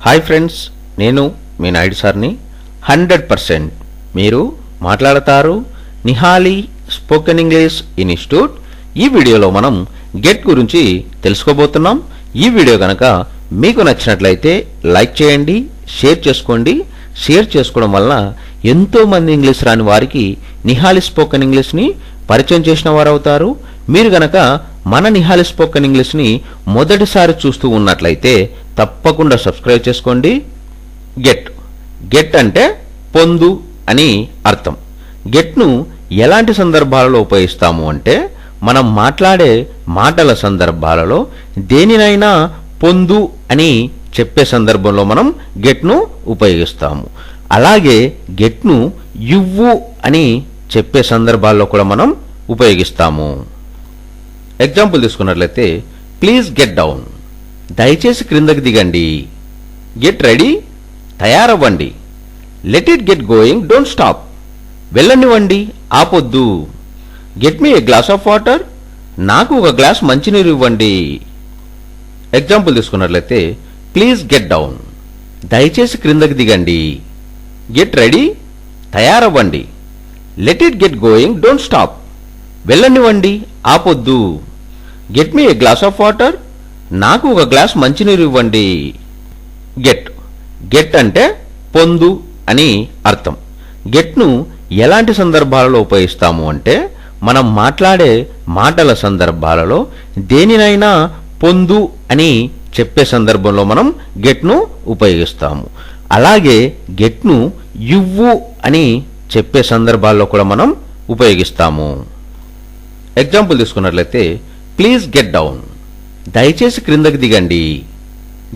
Hi friends, నేను మీ నాయుడు సార్ని. 100% మీరు మాట్లాడతారు నిహాలి స్పోకెన్ ఇంగ్లీష్ ఇన్స్టిట్యూట్. ఈ వీడియోలో మనం గెట్ గురించి తెలుసుకోబోతున్నాం. ఈ వీడియో కనుక మీకు నచ్చినట్లయితే లైక్ చేయండి, షేర్ చేసుకోండి. షేర్ చేసుకోవడం వలన ఎంతోమంది ఇంగ్లీష్ రాని వారికి నిహాలి స్పోకెన్ ఇంగ్లీష్ని పరిచయం చేసిన వారు అవుతారు. మీరు గనక మన నిహాలి స్పోకెన్ ఇంగ్లీష్ని మొదటిసారి చూస్తూ ఉన్నట్లయితే తప్పకుండా సబ్స్క్రైబ్ చేసుకోండి. గెట్ అంటే పొందు అని అర్థం. గెట్ను ఎలాంటి సందర్భాలలో ఉపయోగిస్తాము అంటే మనం మాట్లాడే మాటల సందర్భాలలో దేనినైనా పొందు అని చెప్పే సందర్భంలో మనం గెట్ను ఉపయోగిస్తాము. అలాగే గెట్ను ఇవ్వు అని చెప్పే సందర్భాల్లో కూడా మనం ఉపయోగిస్తాము. ఎగ్జాంపుల్ తీసుకున్నట్లయితే ప్లీజ్ గెట్ డౌన్, దయచేసి క్రిందకి దిగండి. గెట్ రెడీ, తయారవ్వండి. Let it get going, don't stop, వెళ్ళనివ్వండి, ఆపొద్దు. Get me a glass of water, నాకు ఒక గ్లాస్ మంచినీరు ఇవ్వండి. ఎగ్జాంపుల్ తీసుకున్నట్లయితే ప్లీజ్ గెట్ డౌన్, దయచేసి క్రిందకి దిగండి. గెట్ రెడీ, తయారవ్వండి. Let it get going, don't stop, వెళ్ళనివ్వండి, ఆపొద్దు. Get me a glass of water, నాకు ఒక గ్లాస్ మంచినీరు ఇవ్వండి. గెట్ అంటే పొందు అని అర్థం. గెట్ను ఎలాంటి సందర్భాలలో ఉపయోగిస్తాము అంటే మనం మాట్లాడే మాటల సందర్భాలలో దేనినైనా పొందు అని చెప్పే సందర్భంలో మనం గెట్ను ఉపయోగిస్తాము. అలాగే గెట్ను ఇవ్వు అని చెప్పే సందర్భాల్లో కూడా మనం ఉపయోగిస్తాము. ఎగ్జాంపుల్ తీసుకున్నట్లయితే ప్లీజ్ గెట్ డౌన్, దయచేసి క్రిందకి దిగండి.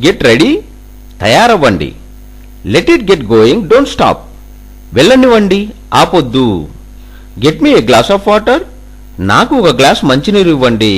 గెట్ రెడీ, తయారవ్వండి. Let it get going, don't stop, వెళ్ళనివ్వండి, ఆపొద్దు. Get me a glass of water, నాకు ఒక గ్లాస్ మంచినీరు ఇవ్వండి.